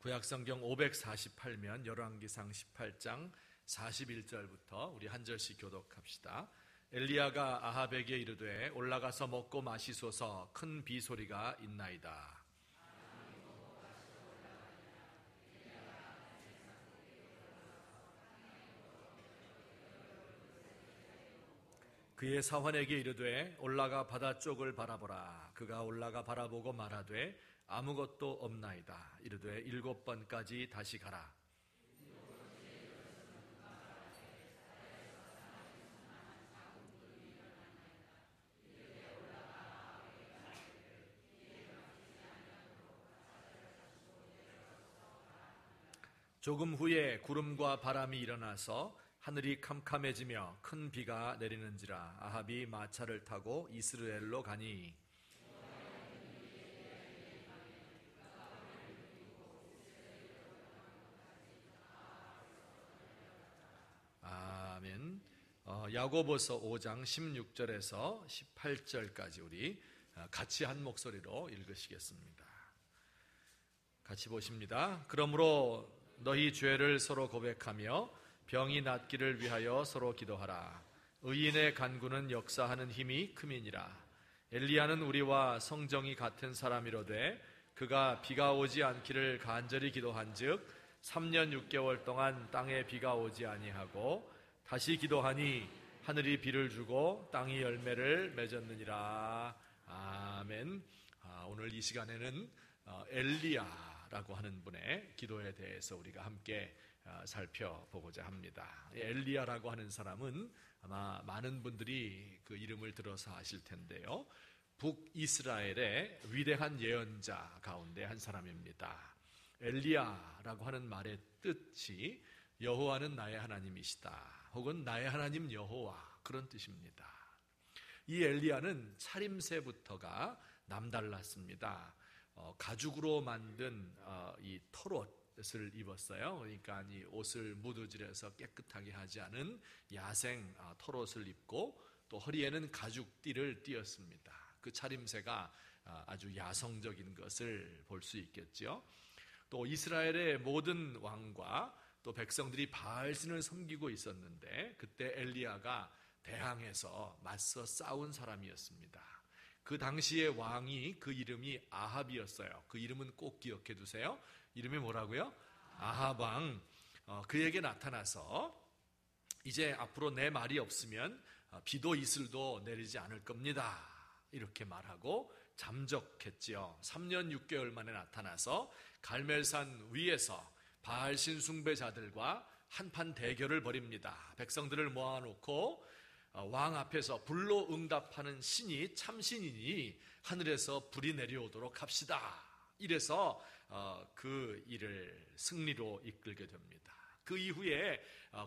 구약성경 548면 열왕기상 18장 41절부터 우리 한 절씩 교독합시다. 엘리야가 아합에게 이르되 올라가서 먹고 마시소서, 큰 비소리가 있나이다. 그의 사환에게 이르되 올라가 바다 쪽을 바라보라. 그가 올라가 바라보고 말하되 아무것도 없나이다. 이르되 7번까지 다시 가라. 조금 후에 구름과 바람이 일어나서 하늘이 캄캄해지며 큰 비가 내리는지라. 아합이 마차를 타고 이스라엘로 가니 아멘. 야고보서 5장 16절에서 18절까지 우리 같이 한 목소리로 읽으시겠습니다. 같이 보십니다. 그러므로 너희 죄를 서로 고백하며 병이 낫기를 위하여 서로 기도하라. 의인의 간구는 역사하는 힘이 큼이니라. 엘리야는 우리와 성정이 같은 사람이로되 그가 비가 오지 않기를 간절히 기도한즉 3년 6개월 동안 땅에 비가 오지 아니하고 다시 기도하니 하늘이 비를 주고 땅이 열매를 맺었느니라. 아멘. 오늘 이 시간에는 엘리야라고 하는 분의 기도에 대해서 우리가 함께 살펴보고자 합니다. 엘리야라고 하는 사람은 아마 많은 분들이 그 이름을 들어서 아실 텐데요, 북이스라엘의 위대한 예언자 가운데 한 사람입니다. 엘리야라고 하는 말의 뜻이 여호와는 나의 하나님이시다, 혹은 나의 하나님 여호와, 그런 뜻입니다. 이 엘리야는 차림새부터가 남달랐습니다. 가죽으로 만든 이 털옷을 입었어요. 그러니까 이 옷을 무드질해서 깨끗하게 하지 않은 야생 털옷을 입고 또 허리에는 가죽띠를 띠었습니다. 그 차림새가 아주 야성적인 것을 볼 수 있겠죠. 또 이스라엘의 모든 왕과 또 백성들이 바알신을 섬기고 있었는데 그때 엘리야가 대항해서 맞서 싸운 사람이었습니다. 그 당시의 왕이, 그 이름이 아합이었어요. 그 이름은 꼭 기억해 두세요. 이름이 뭐라고요? 아합 왕. 그에게 나타나서 이제 앞으로 내 말이 없으면 비도 이슬도 내리지 않을 겁니다, 이렇게 말하고 잠적했지요. 3년 6개월 만에 나타나서 갈멜산 위에서 바알신 숭배자들과 한판 대결을 벌입니다. 백성들을 모아놓고 왕 앞에서 불로 응답하는 신이 참신이니 하늘에서 불이 내려오도록 합시다. 이래서 그 일을 승리로 이끌게 됩니다. 그 이후에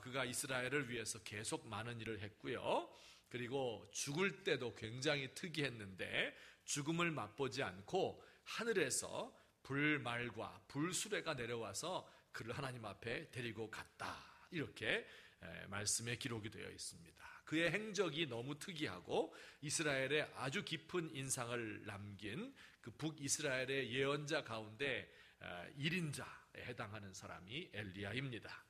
그가 이스라엘을 위해서 계속 많은 일을 했고요. 그리고 죽을 때도 굉장히 특이했는데 죽음을 맛보지 않고 하늘에서 불말과 불수레가 내려와서 그를 하나님 앞에 데리고 갔다, 이렇게 말씀에 기록이 되어 있습니다. 그의 행적이 너무 특이하고 이스라엘에 아주 깊은 인상을 남긴 그 북이스라엘의 예언자 가운데 1인자에 해당하는 사람이 엘리야입니다.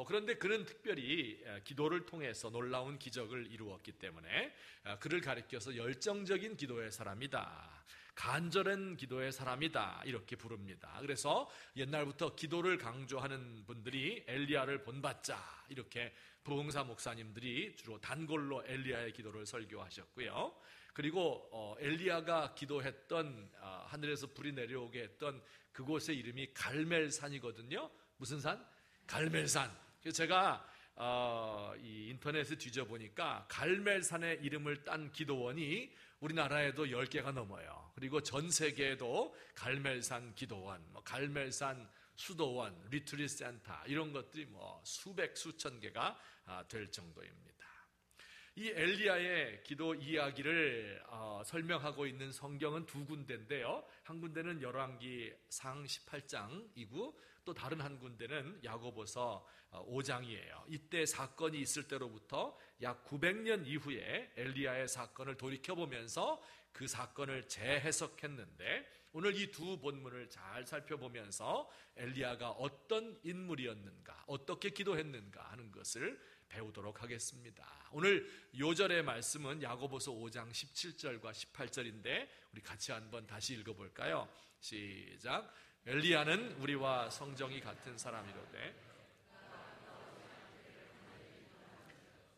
그런데 그는 특별히 기도를 통해서 놀라운 기적을 이루었기 때문에 그를 가리켜서 열정적인 기도의 사람이다, 간절한 기도의 사람이다, 이렇게 부릅니다. 그래서 옛날부터 기도를 강조하는 분들이 엘리야를 본받자, 이렇게 부흥사 목사님들이 주로 단골로 엘리야의 기도를 설교하셨고요. 그리고 엘리야가 기도했던 하늘에서 불이 내려오게 했던 그곳의 이름이 갈멜산이거든요. 무슨 산? 갈멜산. 그래서 제가 이 인터넷에 뒤져보니까 갈멜산의 이름을 딴 기도원이 우리나라에도 10개가 넘어요. 그리고 전 세계에도 갈멜산 기도원, 갈멜산 수도원, 리트릿 센터, 이런 것들이 수백 수천 개가 될 정도입니다. 이 엘리야의 기도 이야기를 설명하고 있는 성경은 두 군데인데요, 한 군데는 열왕기상 18장이고 또 다른 한 군데는 야고보서 5장이에요. 이때 사건이 있을 때로부터 약 900년 이후에 엘리야의 사건을 돌이켜보면서 그 사건을 재해석했는데 오늘 이 두 본문을 잘 살펴보면서 엘리야가 어떤 인물이었는가, 어떻게 기도했는가 하는 것을 배우도록 하겠습니다. 오늘 요절의 말씀은 야고보서 5장 17절과 18절인데 우리 같이 한번 다시 읽어볼까요? 시작. 엘리야는 우리와 성정이 같은 사람이로되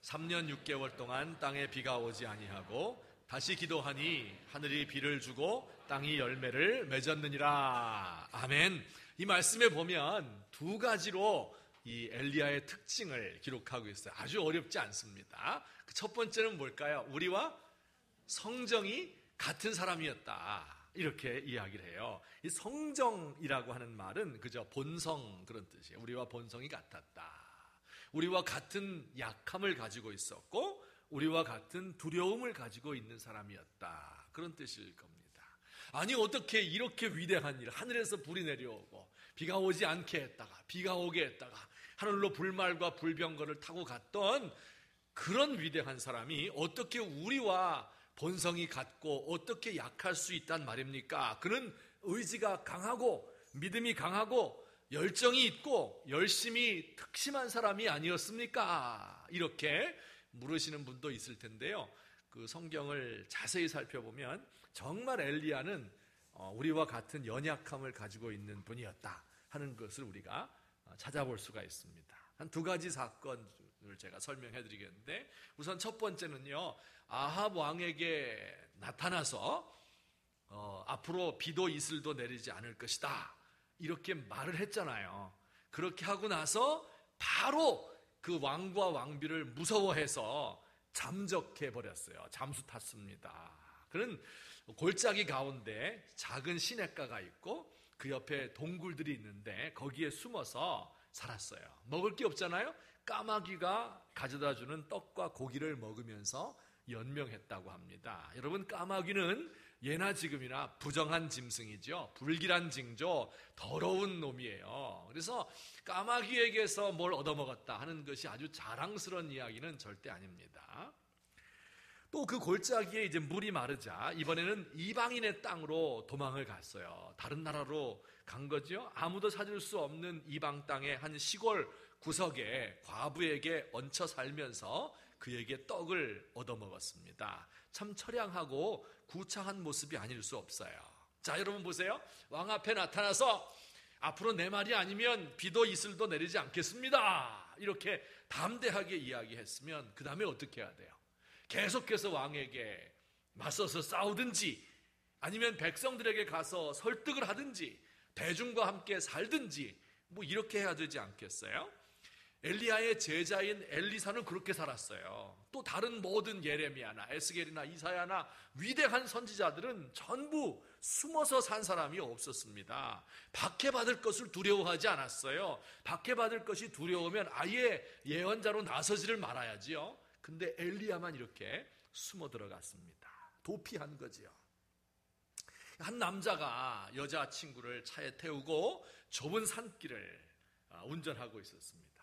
3년 6개월 동안 땅에 비가 오지 아니하고 다시 기도하니 하늘이 비를 주고 땅이 열매를 맺었느니라. 아멘. 이 말씀에 보면 두 가지로 이 엘리야의 특징을 기록하고 있어요. 아주 어렵지 않습니다. 첫 번째는 뭘까요? 우리와 성정이 같은 사람이었다. 이렇게 이야기를 해요. 이 성정이라고 하는 말은 그저 본성 그런 뜻이에요. 우리와 본성이 같았다. 우리와 같은 약함을 가지고 있었고 우리와 같은 두려움을 가지고 있는 사람이었다. 그런 뜻일 겁니다. 아니 어떻게 이렇게 위대한 일, 하늘에서 불이 내려오고 비가 오지 않게 했다가 비가 오게 했다가 하늘로 불말과 불병거를 타고 갔던 그런 위대한 사람이 어떻게 우리와 본성이 같고 어떻게 약할 수 있단 말입니까? 그는 의지가 강하고 믿음이 강하고 열정이 있고 열심히 특심한 사람이 아니었습니까? 이렇게 물으시는 분도 있을 텐데요. 그 성경을 자세히 살펴보면 정말 엘리야는 우리와 같은 연약함을 가지고 있는 분이었다 하는 것을 우리가 찾아볼 수가 있습니다. 한 두 가지 사건을 제가 설명해 드리겠는데 우선 첫 번째는요. 아합 왕에게 나타나서 앞으로 비도 이슬도 내리지 않을 것이다 이렇게 말을 했잖아요. 그렇게 하고 나서 바로 그 왕과 왕비를 무서워해서 잠적해 버렸어요. 잠수 탔습니다. 그는 골짜기 가운데 작은 시냇가가 있고 그 옆에 동굴들이 있는데 거기에 숨어서 살았어요. 먹을 게 없잖아요. 까마귀가 가져다주는 떡과 고기를 먹으면서 연명했다고 합니다. 여러분, 까마귀는 예나 지금이나 부정한 짐승이죠. 불길한 징조, 더러운 놈이에요. 그래서 까마귀에게서 뭘 얻어먹었다 하는 것이 아주 자랑스러운 이야기는 절대 아닙니다. 또 그 골짜기에 이제 물이 마르자 이번에는 이방인의 땅으로 도망을 갔어요. 다른 나라로 간 거죠. 아무도 찾을 수 없는 이방 땅의 한 시골 구석에 과부에게 얹혀 살면서 그에게 떡을 얻어먹었습니다. 참 처량하고 구차한 모습이 아닐 수 없어요. 자, 여러분 보세요. 왕 앞에 나타나서 앞으로 내 말이 아니면 비도 이슬도 내리지 않겠습니다. 이렇게 담대하게 이야기했으면 그 다음에 어떻게 해야 돼요? 계속해서 왕에게 맞서서 싸우든지 아니면 백성들에게 가서 설득을 하든지 대중과 함께 살든지 뭐 이렇게 해야 되지 않겠어요? 엘리야의 제자인 엘리사는 그렇게 살았어요. 또 다른 모든 예레미야나 에스겔이나 이사야나 위대한 선지자들은 전부 숨어서 산 사람이 없었습니다. 박해받을 것을 두려워하지 않았어요. 박해받을 것이 두려우면 아예 예언자로 나서지를 말아야지요. 근데 엘리야만 이렇게 숨어 들어갔습니다. 도피한 거지요. 한 남자가 여자친구를 차에 태우고 좁은 산길을 운전하고 있었습니다.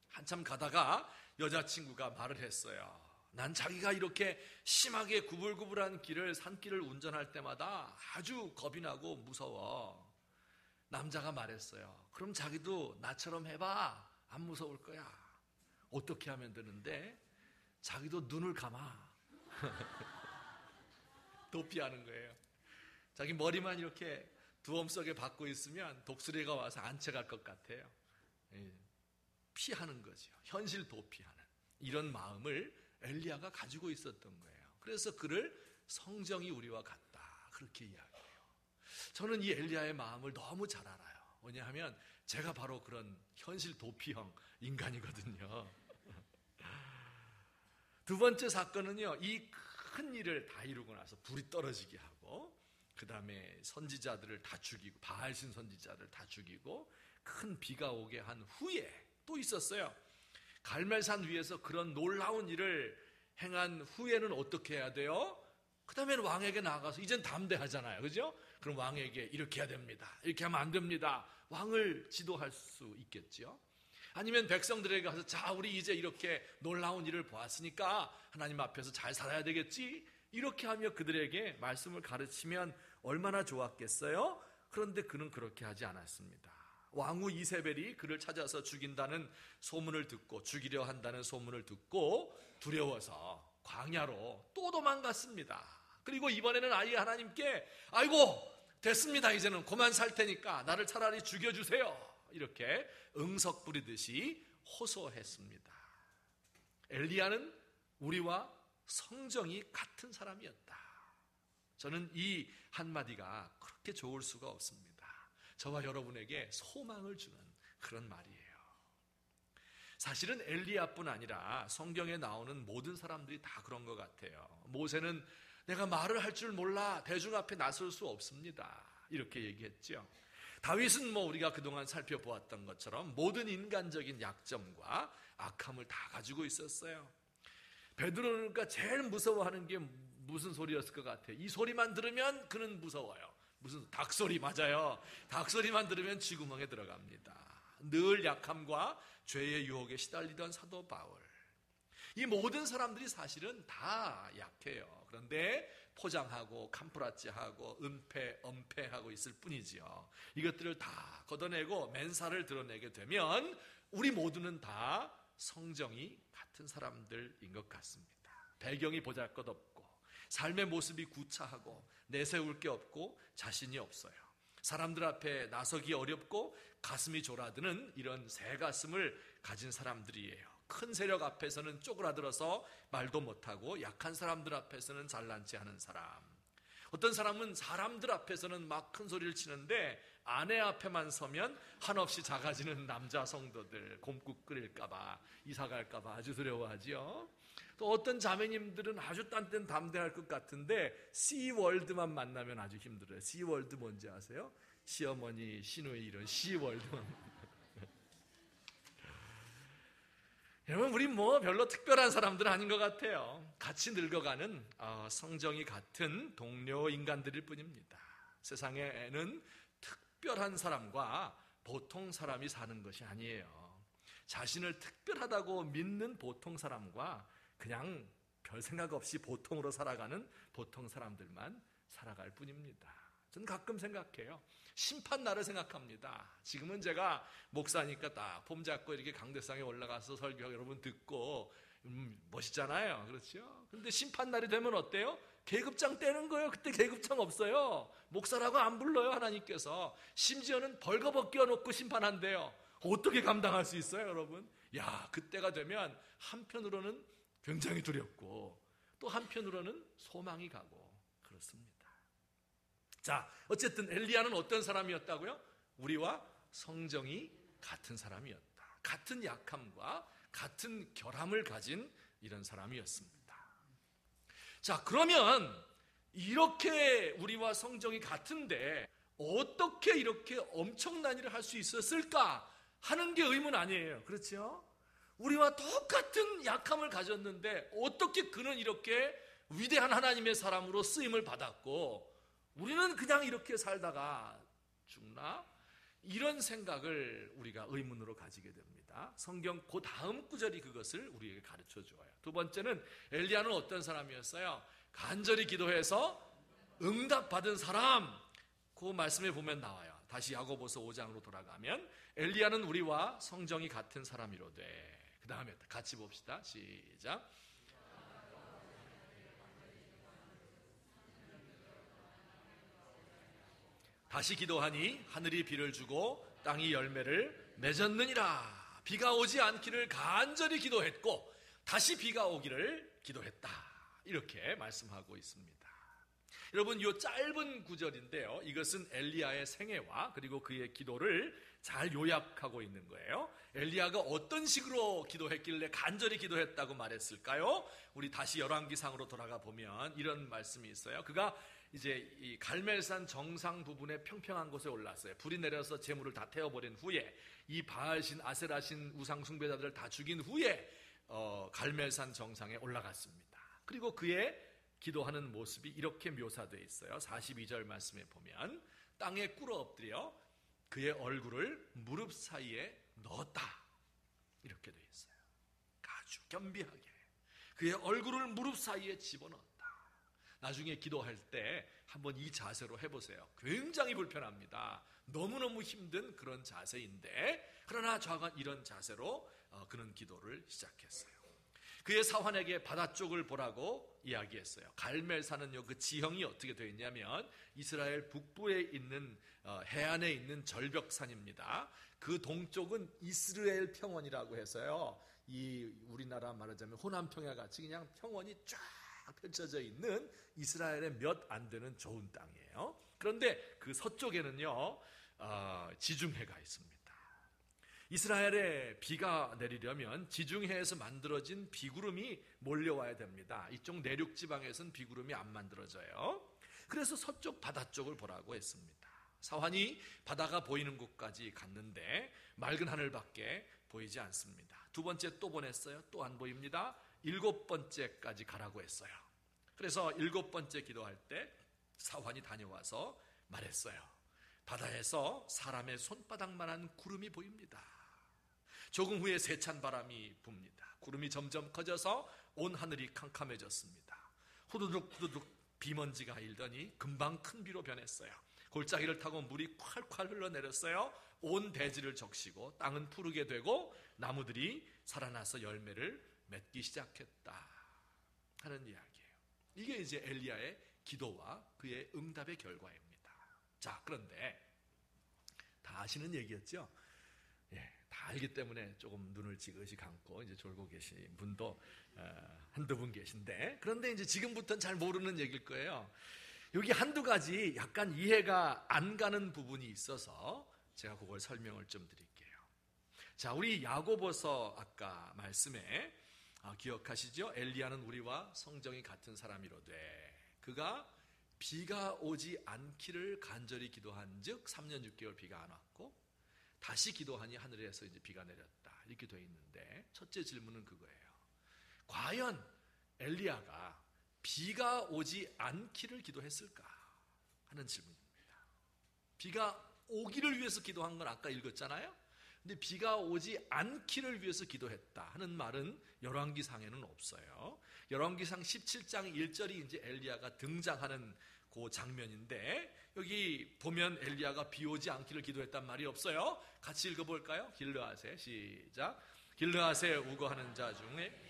한참 가다가 여자친구가 말을 했어요. 난 자기가 이렇게 심하게 구불구불한 길을 산길을 운전할 때마다 아주 겁이 나고 무서워. 남자가 말했어요. 그럼 자기도 나처럼 해봐. 안 무서울 거야. 어떻게 하면 되는데? 자기도 눈을 감아. 도피하는 거예요. 자기 머리만 이렇게 두엄 속에 박고 있으면 독수리가 와서 안쳐갈 것 같아요. 피하는 거죠. 현실 도피하는 이런 마음을 엘리야가 가지고 있었던 거예요. 그래서 그를 성정이 우리와 같다 그렇게 이야기해요. 저는 이 엘리야의 마음을 너무 잘 알아요. 왜냐하면 제가 바로 그런 현실 도피형 인간이거든요. 두 번째 사건은요, 이 큰 일을 다 이루고 나서 불이 떨어지게 하고 그 다음에 선지자들을 다 죽이고 바알신 선지자들을 다 죽이고 큰 비가 오게 한 후에 또 있었어요. 갈멜산 위에서 그런 놀라운 일을 행한 후에는 어떻게 해야 돼요? 그 다음에는 왕에게 나가서 이젠 담대하잖아요. 그죠? 그럼 왕에게 이렇게 해야 됩니다. 이렇게 하면 안 됩니다. 왕을 지도할 수 있겠죠. 아니면 백성들에게 가서 자, 우리 이제 이렇게 놀라운 일을 보았으니까 하나님 앞에서 잘 살아야 되겠지. 이렇게 하며 그들에게 말씀을 가르치면 얼마나 좋았겠어요? 그런데 그는 그렇게 하지 않았습니다. 왕후 이세벨이 그를 찾아서 죽인다는 소문을 듣고, 죽이려 한다는 소문을 듣고 두려워서 광야로 또 도망갔습니다. 그리고 이번에는 아예 하나님께 아이고 됐습니다, 이제는 그만 살 테니까 나를 차라리 죽여주세요, 이렇게 응석 부리듯이 호소했습니다. 엘리야는 우리와 성정이 같은 사람이었다. 저는 이 한마디가 그렇게 좋을 수가 없습니다. 저와 여러분에게 소망을 주는 그런 말이에요. 사실은 엘리야뿐 아니라 성경에 나오는 모든 사람들이 다 그런 것 같아요. 모세는 내가 말을 할 줄 몰라 대중 앞에 나설 수 없습니다, 이렇게 얘기했죠. 다윗은 우리가 그동안 살펴보았던 것처럼 모든 인간적인 약점과 악함을 다 가지고 있었어요. 베드로가 제일 무서워하는 게 무슨 소리였을 것 같아요? 이 소리만 들으면 그는 무서워요. 무슨 닭소리, 맞아요. 닭소리만 들으면 쥐구멍에 들어갑니다. 늘 약함과 죄의 유혹에 시달리던 사도 바울. 이 모든 사람들이 사실은 다 약해요. 그런데 포장하고 캄프라치하고 은폐, 엄폐하고 있을 뿐이지요. 이것들을 다 걷어내고 맨살을 드러내게 되면 우리 모두는 다 성정이 같은 사람들인 것 같습니다. 배경이 보잘것없고 삶의 모습이 구차하고 내세울 게 없고 자신이 없어요. 사람들 앞에 나서기 어렵고 가슴이 졸아드는 이런 새 가슴을 가진 사람들이에요. 큰 세력 앞에서는 쪼그라들어서 말도 못하고 약한 사람들 앞에서는 잘난 체 하는 사람. 어떤 사람은 사람들 앞에서는 막 큰 소리를 치는데 아내 앞에만 서면 한없이 작아지는 남자 성도들, 곰국 끓일까봐, 이사갈까봐 아주 두려워하지요. 또 어떤 자매님들은 아주 딴 담대할 것 같은데 시월드만 만나면 아주 힘들어요. 시월드 뭔지 아세요? 시어머니, 시누이 이런 시월드만. 여러분, 우리 별로 특별한 사람들은 아닌 것 같아요. 같이 늙어가는 성정이 같은 동료 인간들일 뿐입니다. 세상에는 특별한 사람과 보통 사람이 사는 것이 아니에요. 자신을 특별하다고 믿는 보통 사람과 그냥 별 생각 없이 보통으로 살아가는 보통 사람들만 살아갈 뿐입니다. 저는 가끔 생각해요. 심판날을 생각합니다. 지금은 제가 목사니까 딱 폼 잡고 이렇게 강대상에 올라가서 설교 여러분 듣고 멋있잖아요. 그렇죠? 근데 심판날이 되면 어때요? 계급장 떼는 거예요. 그때 계급장 없어요. 목사라고 안 불러요, 하나님께서. 심지어는 벌거벗 끼워놓고 심판한대요. 어떻게 감당할 수 있어요, 여러분? 그때가 되면 한편으로는 굉장히 두렵고 또 한편으로는 소망이 가고 그렇습니다. 자, 어쨌든 엘리야는 어떤 사람이었다고요? 우리와 성정이 같은 사람이었다. 같은 약함과 같은 결함을 가진 이런 사람이었습니다. 자, 그러면 이렇게 우리와 성정이 같은데 어떻게 이렇게 엄청난 일을 할 수 있었을까 하는 게 의문 아니에요. 그렇죠? 우리와 똑같은 약함을 가졌는데 어떻게 그는 이렇게 위대한 하나님의 사람으로 쓰임을 받았고 우리는 그냥 이렇게 살다가 죽나? 이런 생각을 우리가 의문으로 가지게 됩니다. 성경 그 다음 구절이 그것을 우리에게 가르쳐 주어요. 두 번째는 엘리야는 어떤 사람이었어요? 간절히 기도해서 응답받은 사람. 그 말씀에 보면 나와요. 다시 야고보서 5장으로 돌아가면 엘리야는 우리와 성정이 같은 사람이로되. 그 다음에 같이 봅시다. 시작. 다시 기도하니 하늘이 비를 주고 땅이 열매를 맺었느니라. 비가 오지 않기를 간절히 기도했고 다시 비가 오기를 기도했다. 이렇게 말씀하고 있습니다. 여러분, 이 짧은 구절인데요, 이것은 엘리야의 생애와 그리고 그의 기도를 잘 요약하고 있는 거예요. 엘리야가 어떤 식으로 기도했길래 간절히 기도했다고 말했을까요? 우리 다시 열왕기상으로 돌아가 보면 이런 말씀이 있어요. 그가 이제 이 갈멜산 정상 부분에 평평한 곳에 올랐어요. 불이 내려서 재물을 다 태워버린 후에 이 바알신, 아세라신 우상 숭배자들을 다 죽인 후에 갈멜산 정상에 올라갔습니다. 그리고 그의 기도하는 모습이 이렇게 묘사되어 있어요. 42절 말씀에 보면 땅에 꿇어 엎드려 그의 얼굴을 무릎 사이에 넣었다. 이렇게 되어 있어요. 아주 겸비하게 그의 얼굴을 무릎 사이에 집어넣었다. 나중에 기도할 때 한번 이 자세로 해보세요. 굉장히 불편합니다. 너무너무 힘든 그런 자세인데, 그러나 좌관 이런 자세로 그는 기도를 시작했어요. 그의 사환에게 바다 쪽을 보라고 이야기했어요. 갈멜산은요, 그 지형이 어떻게 되어 있냐면 이스라엘 북부에 있는 해안에 있는 절벽산입니다. 그 동쪽은 이스라엘 평원이라고 해서요, 이 우리나라 말하자면 호남 평야 같이 그냥 평원이 쫙 펼쳐져 있는 이스라엘의 몇 안 되는 좋은 땅이에요. 그런데 그 서쪽에는요, 지중해가 있습니다. 이스라엘에 비가 내리려면 지중해에서 만들어진 비구름이 몰려와야 됩니다. 이쪽 내륙 지방에서는 비구름이 안 만들어져요. 그래서 서쪽 바다 쪽을 보라고 했습니다. 사환이 바다가 보이는 곳까지 갔는데 맑은 하늘밖에 보이지 않습니다. 두 번째 또 보냈어요. 또 안 보입니다. 7번째까지 가라고 했어요. 그래서 7번째 기도할 때 사환이 다녀와서 말했어요. 바다에서 사람의 손바닥만한 구름이 보입니다. 조금 후에 세찬 바람이 붑니다. 구름이 점점 커져서 온 하늘이 캄캄해졌습니다. 후두둑 후두둑 비먼지가 일더니 금방 큰 비로 변했어요. 골짜기를 타고 물이 콸콸 흘러내렸어요. 온 대지를 적시고 땅은 푸르게 되고 나무들이 살아나서 열매를 맺기 시작했다 하는 이야기예요. 이게 이제 엘리야의 기도와 그의 응답의 결과입니다. 자, 그런데 다 아시는 얘기였죠? 예, 다 알기 때문에 조금 눈을 지그시 감고 이제 졸고 계신 분도 한두 분 계신데, 그런데 이제 지금부터는 잘 모르는 얘기일 거예요. 여기 한두 가지 약간 이해가 안 가는 부분이 있어서 제가 그걸 설명을 좀 드릴게요. 자, 우리 야고보서 아까 말씀에 기억하시죠? 엘리야는 우리와 성정이 같은 사람이로되 그가 비가 오지 않기를 간절히 기도한 즉 3년 6개월 비가 안 왔고 다시 기도하니 하늘에서 이제 비가 내렸다, 이렇게 되어 있는데, 첫째 질문은 그거예요. 과연 엘리야가 비가 오지 않기를 기도했을까 하는 질문입니다. 비가 오기를 위해서 기도한 건 아까 읽었잖아요. 근데 비가 오지 않기를 위해서 기도했다 하는 말은 열왕기상에는 없어요. 열왕기상 17장 1절이 이제 엘리야가 등장하는 그 장면인데, 여기 보면 엘리야가 비 오지 않기를 기도했단 말이 없어요. 같이 읽어볼까요? 길르앗에 시작. 길르앗에 우거하는 자 중에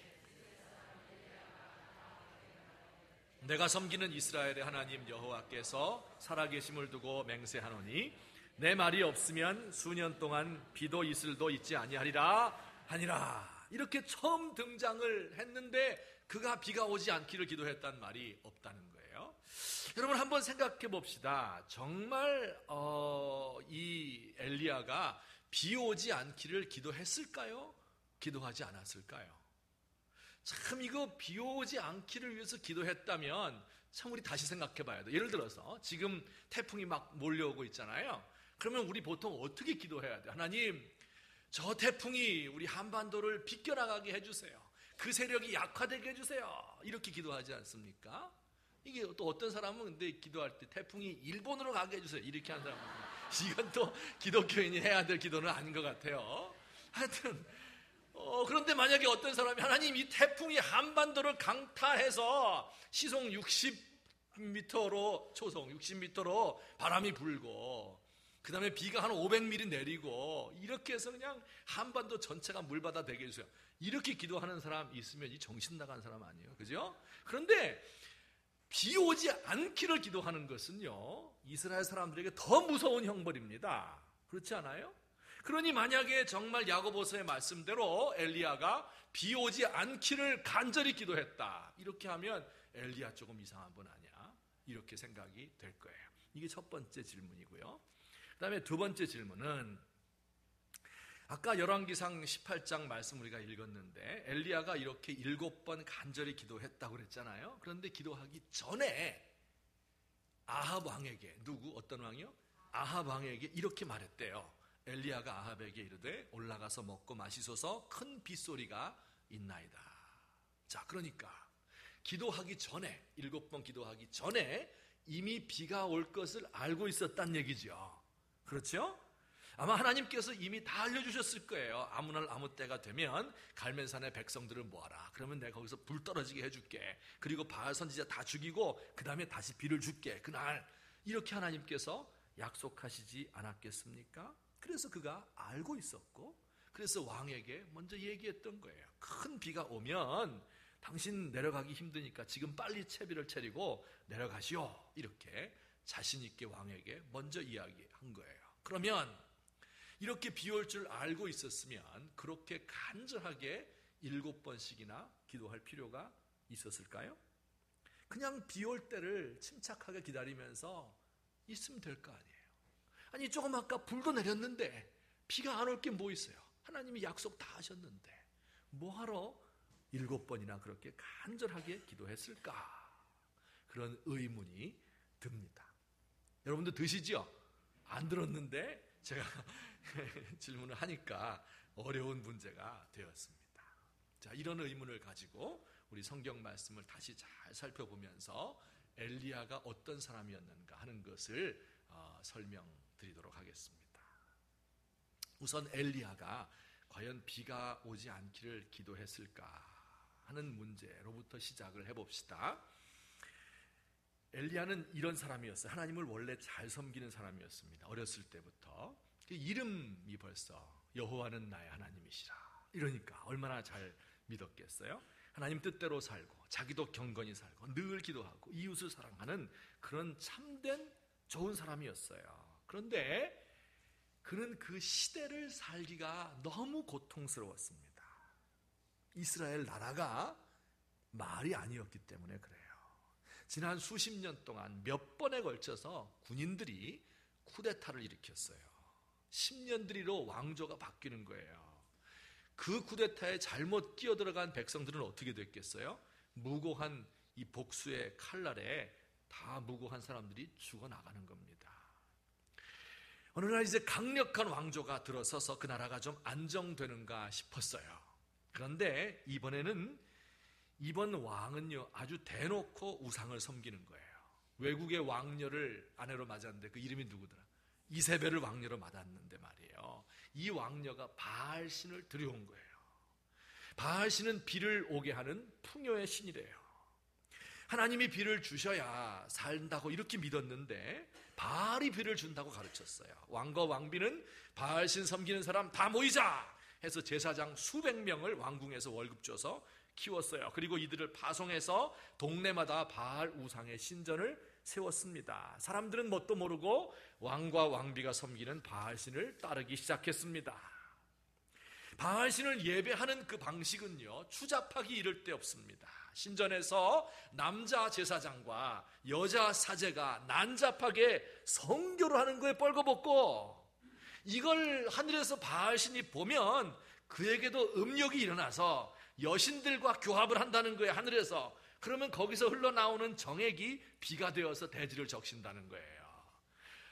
내가 섬기는 이스라엘의 하나님 여호와께서 살아계심을 두고 맹세하노니 내 말이 없으면 수년 동안 비도 이슬도 있지 아니하리라 하니라. 이렇게 처음 등장을 했는데 그가 비가 오지 않기를 기도했단 말이 없다는 거예요. 여러분 한번 생각해 봅시다. 정말 이 엘리야가 비 오지 않기를 기도했을까요? 기도하지 않았을까요? 참 이거 비 오지 않기를 위해서 기도했다면 참 우리 다시 생각해 봐야 돼요. 예를 들어서 지금 태풍이 막 몰려오고 있잖아요. 그러면 우리 보통 어떻게 기도해야 돼요? 하나님, 저 태풍이 우리 한반도를 비껴나가게 해주세요. 그 세력이 약화되게 해주세요. 이렇게 기도하지 않습니까? 이게 또 어떤 사람은 근데 기도할 때 태풍이 일본으로 가게 해주세요. 이렇게 하는 사람은 이건 또 기독교인이 해야 될 기도는 아닌 것 같아요. 하여튼 그런데 만약에 어떤 사람이 하나님 이 태풍이 한반도를 강타해서 시속 60m로 초속 60m로 바람이 불고 그 다음에 비가 한 500mm 내리고 이렇게 해서 그냥 한반도 전체가 물바다 되게 해주세요. 이렇게 기도하는 사람 있으면 이 정신 나간 사람 아니에요. 그죠? 그런데 비 오지 않기를 기도하는 것은요, 이스라엘 사람들에게 더 무서운 형벌입니다. 그렇지 않아요? 그러니 만약에 정말 야고보서의 말씀대로 엘리야가 비 오지 않기를 간절히 기도했다, 이렇게 하면 엘리야 조금 이상한 분 아니야? 이렇게 생각이 될 거예요. 이게 첫 번째 질문이고요. 그 다음에 두 번째 질문은 아까 열왕기상 18장 말씀 우리가 읽었는데 엘리야가 이렇게 7번 간절히 기도했다고 그랬잖아요. 그런데 기도하기 전에 아합 왕에게, 누구? 어떤 왕이요? 아합 왕에게 이렇게 말했대요. 엘리야가 아합에게 이르되 올라가서 먹고 마시소서, 큰 빗소리가 있나이다. 자, 그러니까 기도하기 전에, 7번 기도하기 전에 이미 비가 올 것을 알고 있었단 얘기죠. 그렇죠? 아마 하나님께서 이미 다 알려주셨을 거예요. 아무 날 아무 때가 되면 갈멜산의 백성들을 모아라. 그러면 내가 거기서 불 떨어지게 해줄게. 그리고 바알 선지자 다 죽이고 그 다음에 다시 비를 줄게. 그날 이렇게 하나님께서 약속하시지 않았겠습니까? 그래서 그가 알고 있었고, 그래서 왕에게 먼저 얘기했던 거예요. 큰 비가 오면 당신 내려가기 힘드니까 지금 빨리 채비를 차리고 내려가시오. 이렇게 자신 있게 왕에게 먼저 이야기한 거예요. 그러면 이렇게 비 올 줄 알고 있었으면 그렇게 간절하게 7번씩이나 기도할 필요가 있었을까요? 그냥 비 올 때를 침착하게 기다리면서 있으면 될 거 아니에요. 아니 조금 아까 불도 내렸는데 비가 안 올 게 뭐 있어요? 하나님이 약속 다 하셨는데 뭐하러 7번이나 그렇게 간절하게 기도했을까? 그런 의문이 듭니다. 여러분도 드시죠? 안 들었는데 제가 질문을 하니까 어려운 문제가 되었습니다. 자, 이런 의문을 가지고 우리 성경 말씀을 다시 잘 살펴보면서 엘리야가 어떤 사람이었는가 하는 것을 설명드리도록 하겠습니다. 우선 엘리야가 과연 비가 오지 않기를 기도했을까 하는 문제로부터 시작을 해봅시다. 엘리야는 이런 사람이었어요. 하나님을 원래 잘 섬기는 사람이었습니다. 어렸을 때부터. 그 이름이 벌써 여호와는 나의 하나님이시라. 이러니까 얼마나 잘 믿었겠어요? 하나님 뜻대로 살고 자기도 경건히 살고 늘 기도하고 이웃을 사랑하는 그런 참된 좋은 사람이었어요. 그런데 그는 그 시대를 살기가 너무 고통스러웠습니다. 이스라엘 나라가 말이 아니었기 때문에 그래요. 지난 수십 년 동안 몇 번에 걸쳐서 군인들이 쿠데타를 일으켰어요. 10년들이로 왕조가 바뀌는 거예요. 그 쿠데타에 잘못 끼어들어간 백성들은 어떻게 됐겠어요? 무고한 이 복수의 칼날에 다 무고한 사람들이 죽어나가는 겁니다. 어느 날 이제 강력한 왕조가 들어서서 그 나라가 좀 안정되는가 싶었어요. 그런데 이번 왕은요 아주 대놓고 우상을 섬기는 거예요. 외국의 왕녀를 아내로 맞았는데 그 이름이 누구더라? 이세벨을 왕녀로 맞았는데 말이에요. 이 왕녀가 바알신을 들여온 거예요. 바알신은 비를 오게 하는 풍요의 신이래요. 하나님이 비를 주셔야 산다고 이렇게 믿었는데 바알이 비를 준다고 가르쳤어요. 왕과 왕비는 바알신 섬기는 사람 다 모이자 해서 제사장 수백 명을 왕궁에서 월급 줘서 키웠어요. 그리고 이들을 파송해서 동네마다 바알 우상의 신전을 세웠습니다. 사람들은 뭣도 모르고 왕과 왕비가 섬기는 바알신을 따르기 시작했습니다. 바알신을 예배하는 그 방식은요 추잡하기 이를 데 없습니다. 신전에서 남자 제사장과 여자 사제가 난잡하게 성교를 하는 거에 뻘거벗고, 이걸 하늘에서 바알신이 보면 그에게도 음욕이 일어나서 여신들과 교합을 한다는 거예요. 하늘에서. 그러면 거기서 흘러나오는 정액이 비가 되어서 대지를 적신다는 거예요.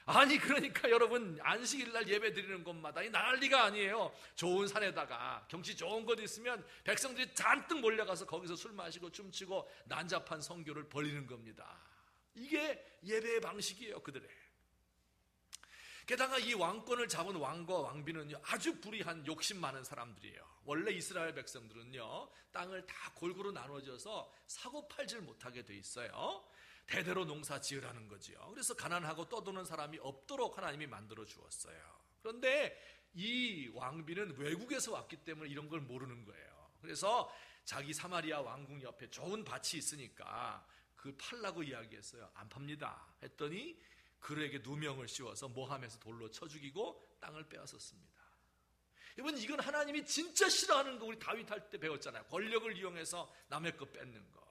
아니 그러니까 여러분 안식일날 예배 드리는 곳마다 이 난리가 아니에요. 좋은 산에다가 경치 좋은 곳 있으면 백성들이 잔뜩 몰려가서 거기서 술 마시고 춤추고 난잡한 성교를 벌이는 겁니다. 이게 예배의 방식이에요, 그들의. 게다가 이 왕권을 잡은 왕과 왕비는요 아주 불의한 욕심 많은 사람들이에요. 원래 이스라엘 백성들은요 땅을 다 골고루 나눠져서 사고 팔질 못하게 돼 있어요. 대대로 농사 지으라는 거지요. 그래서 가난하고 떠도는 사람이 없도록 하나님이 만들어 주었어요. 그런데 이 왕비는 외국에서 왔기 때문에 이런 걸 모르는 거예요. 그래서 자기 사마리아 왕궁 옆에 좋은 밭이 있으니까 그 팔라고 이야기했어요. 안 팝니다 했더니 그에게 누명을 씌워서 모함해서 돌로 쳐 죽이고 땅을 빼앗았습니다. 여러분 이건 하나님이 진짜 싫어하는 거 우리 다윗 할 때 배웠잖아요. 권력을 이용해서 남의 거 뺏는 거.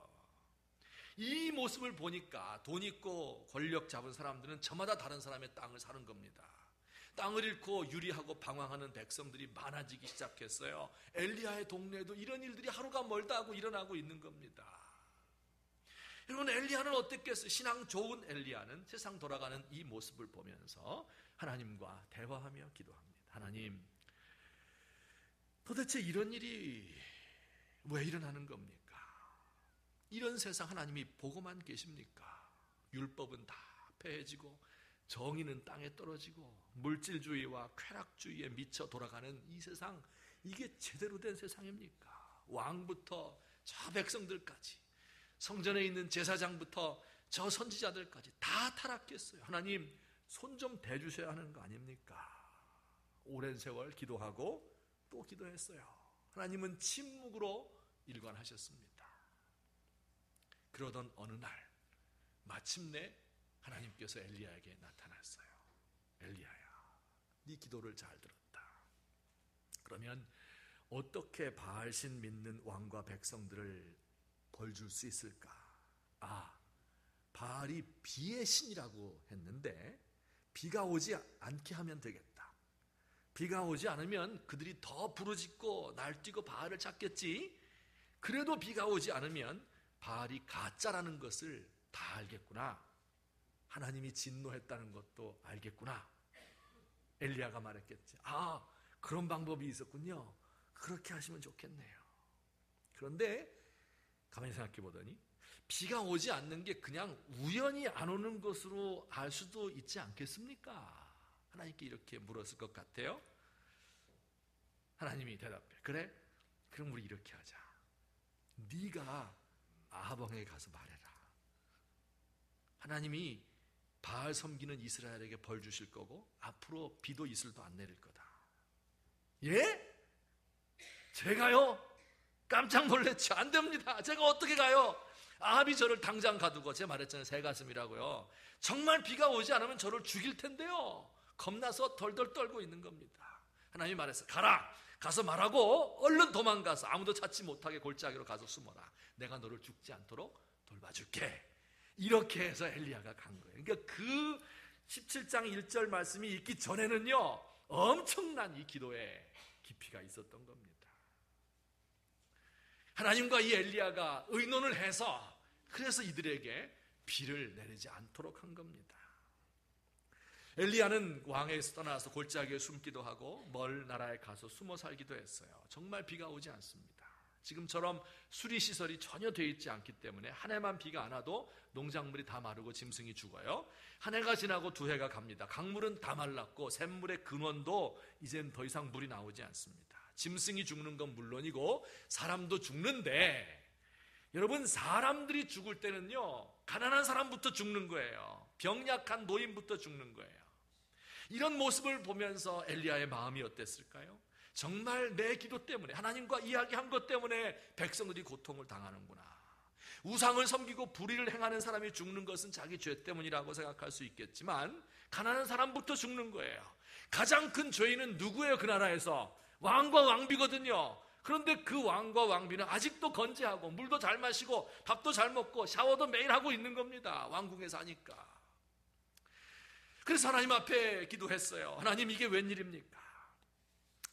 이 모습을 보니까 돈 있고 권력 잡은 사람들은 저마다 다른 사람의 땅을 사는 겁니다. 땅을 잃고 유리하고 방황하는 백성들이 많아지기 시작했어요. 엘리야의 동네에도 이런 일들이 하루가 멀다 하고 일어나고 있는 겁니다. 여러분 엘리야는 어땠겠어요? 신앙 좋은 엘리야는 세상 돌아가는 이 모습을 보면서 하나님과 대화하며 기도합니다. 하나님, 도대체 이런 일이 왜 일어나는 겁니까? 이런 세상 하나님이 보고만 계십니까? 율법은 다 폐해지고 정의는 땅에 떨어지고 물질주의와 쾌락주의에 미쳐 돌아가는 이 세상, 이게 제대로 된 세상입니까? 왕부터 저 백성들까지, 성전에 있는 제사장부터 저 선지자들까지 다 타락했어요. 하나님 손 좀 대주셔야 하는 거 아닙니까? 오랜 세월 기도하고 또 기도했어요. 하나님은 침묵으로 일관하셨습니다. 그러던 어느 날 마침내 하나님께서 엘리야에게 나타났어요. 엘리야야, 네 기도를 잘 들었다. 그러면 어떻게 바알신 믿는 왕과 백성들을 벌줄 수 있을까? 바알이 비의 신이라고 했는데 비가 오지 않게 하면 되겠다. 비가 오지 않으면 그들이 더 부르짖고 날뛰고 바알을 찾겠지. 그래도 비가 오지 않으면 바알이 가짜라는 것을 다 알겠구나. 하나님이 진노했다는 것도 알겠구나. 엘리야가 말했겠지. 그런 방법이 있었군요. 그렇게 하시면 좋겠네요. 그런데 가만히 생각해 보더니 비가 오지 않는 게 그냥 우연히 안 오는 것으로 알 수도 있지 않겠습니까? 하나님께 이렇게 물었을 것 같아요. 하나님이 대답해. 그래? 그럼 우리 이렇게 하자. 네가 아합 왕에게 가서 말해라. 하나님이 바알 섬기는 이스라엘에게 벌 주실 거고 앞으로 비도 이슬도 안 내릴 거다. 예? 제가요? 깜짝 놀랐죠. 안 됩니다. 제가 어떻게 가요? 아합이 저를 당장 가두고, 제가 말했잖아요, 새 가슴이라고요. 정말 비가 오지 않으면 저를 죽일 텐데요. 겁나서 덜덜 떨고 있는 겁니다. 하나님이 말했어요. 가라. 가서 말하고 얼른 도망가서 아무도 찾지 못하게 골짜기로 가서 숨어라. 내가 너를 죽지 않도록 돌봐줄게. 이렇게 해서 엘리야가 간 거예요. 그러니까 그 17장 1절 말씀이 있기 전에는요, 엄청난 이 기도의 깊이가 있었던 겁니다. 하나님과 이 엘리야가 의논을 해서 그래서 이들에게 비를 내리지 않도록 한 겁니다. 엘리야는 왕에서 떠나서 골짜기에 숨기도 하고 멀 나라에 가서 숨어 살기도 했어요. 정말 비가 오지 않습니다. 지금처럼 수리시설이 전혀 되어 있지 않기 때문에 한 해만 비가 안 와도 농작물이 다 마르고 짐승이 죽어요. 한 해가 지나고 두 해가 갑니다. 강물은 다 말랐고 샘물의 근원도 이젠 더 이상 물이 나오지 않습니다. 짐승이 죽는 건 물론이고 사람도 죽는데, 여러분, 사람들이 죽을 때는요, 가난한 사람부터 죽는 거예요. 병약한 노인부터 죽는 거예요. 이런 모습을 보면서 엘리야의 마음이 어땠을까요? 정말 내 기도 때문에, 하나님과 이야기한 것 때문에 백성들이 고통을 당하는구나. 우상을 섬기고 불의를 행하는 사람이 죽는 것은 자기 죄 때문이라고 생각할 수 있겠지만 가난한 사람부터 죽는 거예요. 가장 큰 죄인은 누구예요? 그 나라에서 왕과 왕비거든요. 그런데 그 왕과 왕비는 아직도 건재하고 물도 잘 마시고 밥도 잘 먹고 샤워도 매일 하고 있는 겁니다. 왕궁에 사니까. 그래서 하나님 앞에 기도했어요. 하나님, 이게 웬일입니까?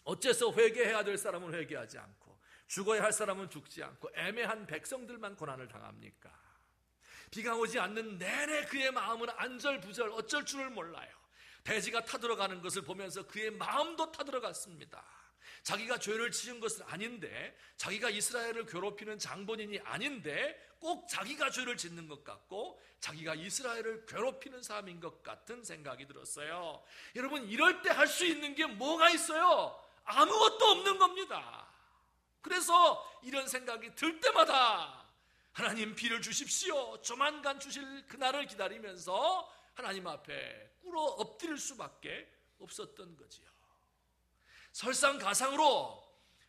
어째서 회개해야 될 사람은 회개하지 않고 죽어야 할 사람은 죽지 않고 애매한 백성들만 고난을 당합니까? 비가 오지 않는 내내 그의 마음은 안절부절 어쩔 줄을 몰라요. 돼지가 타들어가는 것을 보면서 그의 마음도 타들어갔습니다. 자기가 죄를 지은 것은 아닌데, 자기가 이스라엘을 괴롭히는 장본인이 아닌데 꼭 자기가 죄를 짓는 것 같고 자기가 이스라엘을 괴롭히는 사람인 것 같은 생각이 들었어요. 여러분, 이럴 때 할 수 있는 게 뭐가 있어요? 아무것도 없는 겁니다. 그래서 이런 생각이 들 때마다 하나님, 비를 주십시오, 조만간 주실 그날을 기다리면서 하나님 앞에 꿇어 엎드릴 수밖에 없었던 거지요. 설상가상으로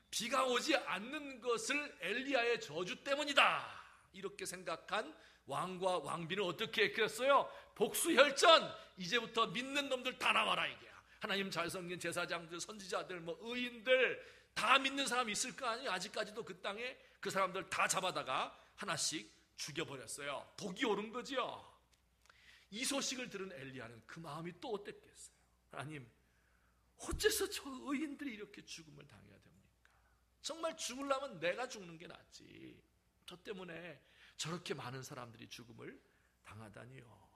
비가 오지 않는 것을 엘리야의 저주 때문이다, 이렇게 생각한 왕과 왕비는 어떻게 했겠어요? 복수혈전, 이제부터 믿는 놈들 다 나와라, 이게. 하나님 잘 섬긴 제사장들, 선지자들, 의인들 다 믿는 사람 있을 거 아니에요? 아직까지도 그 땅에 그 사람들 다 잡아다가 하나씩 죽여버렸어요. 독이 오른 거죠. 이 소식을 들은 엘리야는 그 마음이 또 어땠겠어요? 하나님, 어째서 저 의인들이 이렇게 죽음을 당해야 됩니까? 정말 죽으려면 내가 죽는 게 낫지. 저 때문에 저렇게 많은 사람들이 죽음을 당하다니요.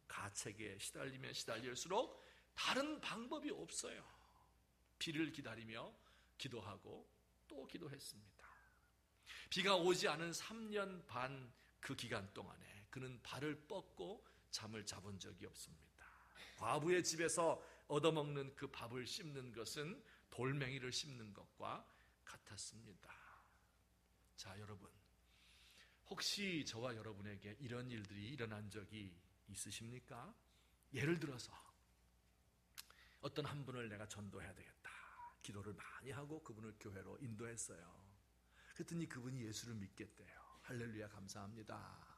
가책에 시달리면 시달릴수록 다른 방법이 없어요. 비를 기다리며 기도하고 또 기도했습니다. 비가 오지 않은 3년 반 그 기간 동안에 그는 발을 뻗고 잠을 자본 적이 없습니다. 과부의 집에서 얻어먹는 그 밥을 씹는 것은 돌멩이를 씹는 것과 같았습니다. 자, 여러분, 혹시 저와 여러분에게 이런 일들이 일어난 적이 있으십니까? 예를 들어서 어떤 한 분을 내가 전도해야 되겠다, 기도를 많이 하고 그분을 교회로 인도했어요. 그랬더니 그분이 예수를 믿겠대요. 할렐루야, 감사합니다.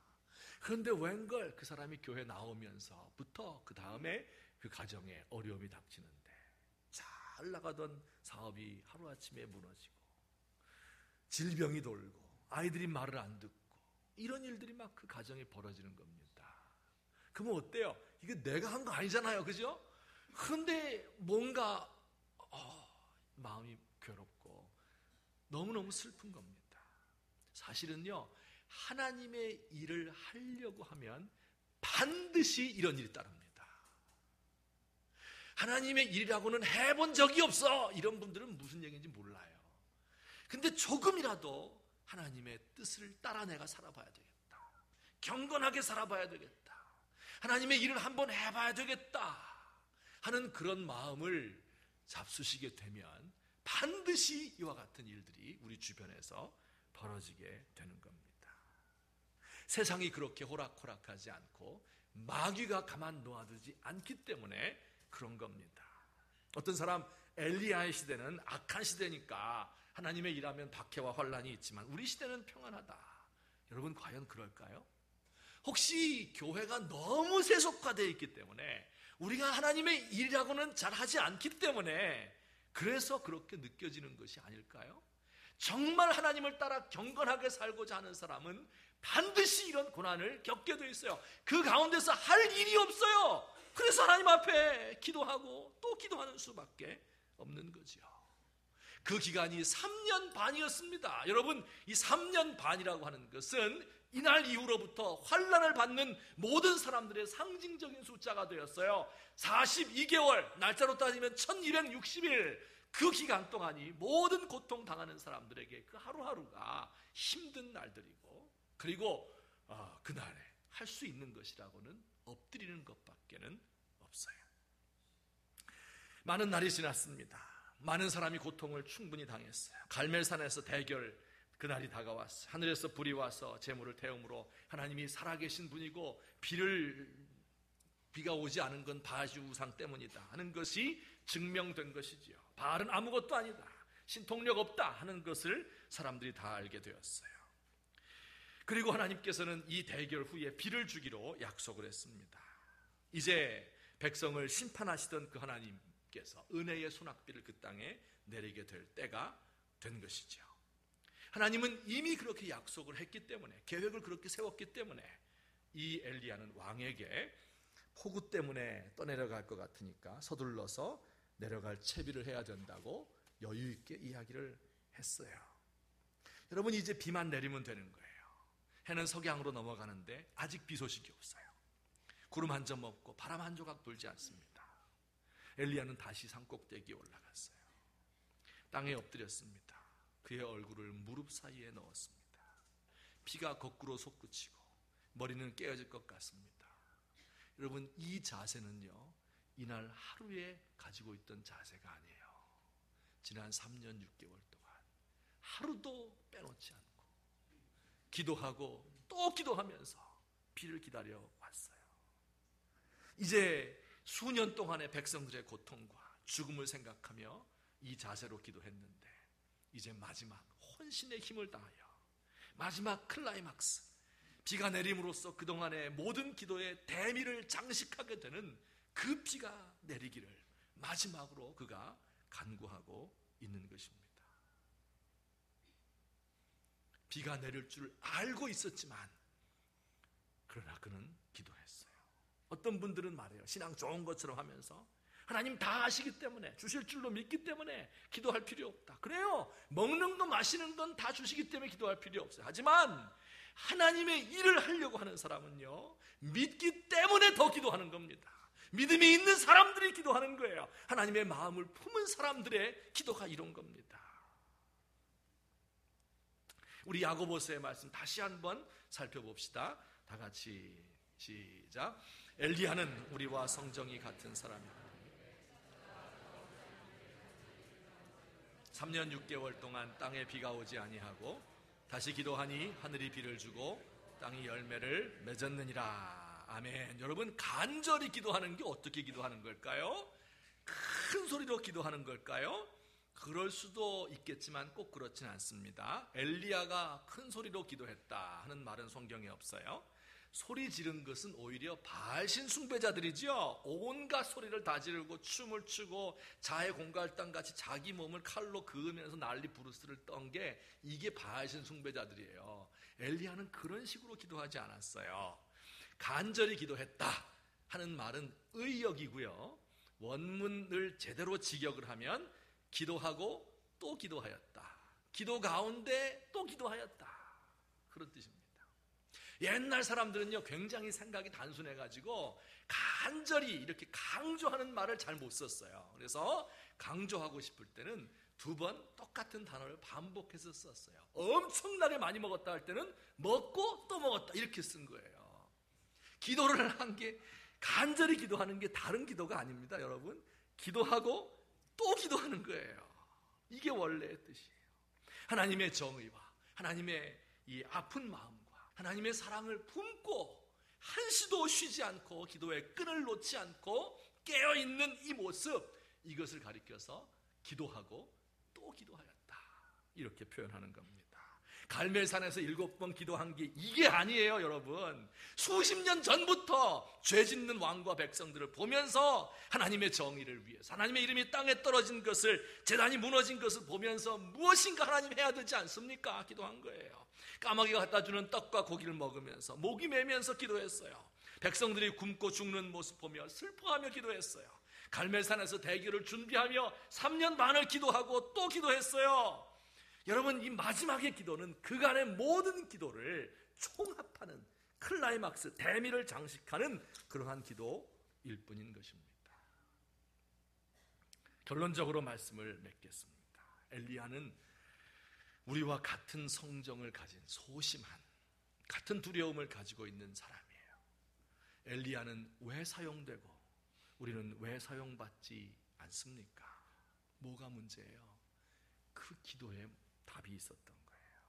그런데 웬걸 그 사람이 교회 나오면서부터 그 다음에 그 가정에 어려움이 닥치는데, 잘 나가던 사업이 하루아침에 무너지고 질병이 돌고 아이들이 말을 안 듣고 이런 일들이 막 그 가정에 벌어지는 겁니다. 그러면 어때요? 이게 내가 한 거 아니잖아요, 그죠? 그런데 뭔가 마음이 괴롭고 너무너무 슬픈 겁니다. 사실은요, 하나님의 일을 하려고 하면 반드시 이런 일이 따릅니다. 하나님의 일이라고는 해본 적이 없어, 이런 분들은 무슨 얘기인지 몰라요. 근데 조금이라도 하나님의 뜻을 따라 내가 살아봐야 되겠다, 경건하게 살아봐야 되겠다, 하나님의 일을 한번 해봐야 되겠다 하는 그런 마음을 잡수시게 되면 반드시 이와 같은 일들이 우리 주변에서 벌어지게 되는 겁니다. 세상이 그렇게 호락호락하지 않고 마귀가 가만 놓아두지 않기 때문에 그런 겁니다. 어떤 사람, 엘리야의 시대는 악한 시대니까 하나님의 일하면 박해와 환란이 있지만 우리 시대는 평안하다. 여러분, 과연 그럴까요? 혹시 교회가 너무 세속화되어 있기 때문에, 우리가 하나님의 일이라고는 잘 하지 않기 때문에 그래서 그렇게 느껴지는 것이 아닐까요? 정말 하나님을 따라 경건하게 살고자 하는 사람은 반드시 이런 고난을 겪게 되어 있어요. 그 가운데서 할 일이 없어요. 그래서 하나님 앞에 기도하고 또 기도하는 수밖에 없는 거죠. 그 기간이 3년 반이었습니다. 여러분, 이 3년 반이라고 하는 것은 이날 이후로부터 환난을 받는 모든 사람들의 상징적인 숫자가 되었어요. 42개월, 날짜로 따지면 1260일, 그 기간 동안이 모든 고통당하는 사람들에게 그 하루하루가 힘든 날들이고, 그리고 그날에 할 수 있는 것이라고는 엎드리는 것밖에는 없어요. 많은 날이 지났습니다. 많은 사람이 고통을 충분히 당했어요. 갈멜산에서 대결 그날이 다가왔어요. 하늘에서 불이 와서 제물을 태움으로 하나님이 살아계신 분이고 비가 오지 않은 건 바알 우상 때문이다 하는 것이 증명된 것이지요. 바알은 아무것도 아니다, 신통력 없다 하는 것을 사람들이 다 알게 되었어요. 그리고 하나님께서는 이 대결 후에 비를 주기로 약속을 했습니다. 이제 백성을 심판하시던 그 하나님께서 은혜의 소낙비를 그 땅에 내리게 될 때가 된 것이죠. 하나님은 이미 그렇게 약속을 했기 때문에, 계획을 그렇게 세웠기 때문에 이 엘리야는 왕에게 폭우 때문에 떠내려갈 것 같으니까 서둘러서 내려갈 채비를 해야 된다고 여유 있게 이야기를 했어요. 여러분, 이제 비만 내리면 되는 거예요. 해는 석양으로 넘어가는데 아직 비 소식이 없어요. 구름 한 점 없고 바람 한 조각 불지 않습니다. 엘리야는 다시 산꼭대기에 올라갔어요. 땅에 엎드렸습니다. 그의 얼굴을 무릎 사이에 넣었습니다. 피가 거꾸로 솟구치고 머리는 깨어질 것 같습니다. 여러분, 이 자세는요, 이날 하루에 가지고 있던 자세가 아니에요. 지난 3년 6개월 동안 하루도 빼놓지 않고 기도하고 또 기도하면서 비를 기다려 왔어요. 이제 수년 동안의 백성들의 고통과 죽음을 생각하며 이 자세로 기도했는데, 이제 마지막 혼신의 힘을 다하여 마지막 클라이막스, 비가 내림으로써 그동안의 모든 기도의 대미를 장식하게 되는 그 비가 내리기를 마지막으로 그가 간구하고 있는 것입니다. 비가 내릴 줄 알고 있었지만 그러나 그는 기도했어요. 어떤 분들은 말해요. 신앙 좋은 것처럼 하면서 하나님 다 아시기 때문에, 주실 줄로 믿기 때문에 기도할 필요 없다. 그래요. 먹는 거 마시는 건 다 주시기 때문에 기도할 필요 없어요. 하지만 하나님의 일을 하려고 하는 사람은요, 믿기 때문에 더 기도하는 겁니다. 믿음이 있는 사람들이 기도하는 거예요. 하나님의 마음을 품은 사람들의 기도가 이런 겁니다. 우리 야고보서의 말씀 다시 한번 살펴봅시다. 다 같이 시작. 엘리야는 우리와 성정이 같은 사람이다. 3년 6개월 동안 땅에 비가 오지 아니하고 다시 기도하니 하늘이 비를 주고 땅이 열매를 맺었느니라. 아멘. 여러분, 간절히 기도하는 게 어떻게 기도하는 걸까요? 큰 소리로 기도하는 걸까요? 그럴 수도 있겠지만 꼭 그렇진 않습니다. 엘리야가 큰 소리로 기도했다 하는 말은 성경에 없어요. 소리 지른 것은 오히려 바알신 숭배자들이죠. 온갖 소리를 다 지르고 춤을 추고 자해 공갈당 같이 자기 몸을 칼로 그으면서 난리 부르스를 떤 게 이게 바알신 숭배자들이에요. 엘리야는 그런 식으로 기도하지 않았어요. 간절히 기도했다 하는 말은 의역이고요. 원문을 제대로 직역을 하면 기도하고 또 기도하였다, 기도 가운데 또 기도하였다, 그런 뜻입니다. 옛날 사람들은요 굉장히 생각이 단순해가지고 간절히 이렇게 강조하는 말을 잘 못 썼어요. 그래서 강조하고 싶을 때는 2번 똑같은 단어를 반복해서 썼어요. 엄청나게 많이 먹었다 할 때는 먹고 또 먹었다 이렇게 쓴 거예요. 기도를 한 게, 간절히 기도하는 게 다른 기도가 아닙니다. 여러분, 기도하고 또 기도하는 거예요. 이게 원래의 뜻이에요. 하나님의 정의와 하나님의 이 아픈 마음과 하나님의 사랑을 품고 한시도 쉬지 않고 기도의 끈을 놓지 않고 깨어있는 이 모습, 이것을 가리켜서 기도하고 또 기도하였다 이렇게 표현하는 겁니다. 갈멜산에서 7번 기도한 게 이게 아니에요. 여러분, 수십 년 전부터 죄 짓는 왕과 백성들을 보면서 하나님의 정의를 위해서, 하나님의 이름이 땅에 떨어진 것을, 제단이 무너진 것을 보면서 무엇인가 하나님 해야 되지 않습니까? 기도한 거예요. 까마귀가 갖다 주는 떡과 고기를 먹으면서 목이 메면서 기도했어요. 백성들이 굶고 죽는 모습 보며 슬퍼하며 기도했어요. 갈멜산에서 대교를 준비하며 3년 반을 기도하고 또 기도했어요. 여러분, 이 마지막의 기도는 그간의 모든 기도를 총합하는 클라이막스, 대미를 장식하는 그러한 기도일 뿐인 것입니다. 결론적으로 말씀을 맺겠습니다. 엘리야는 우리와 같은 성정을 가진 소심한, 같은 두려움을 가지고 있는 사람이에요. 엘리야는 왜 사용되고 우리는 왜 사용받지 않습니까? 뭐가 문제예요? 그 기도에 답이 있었던 거예요.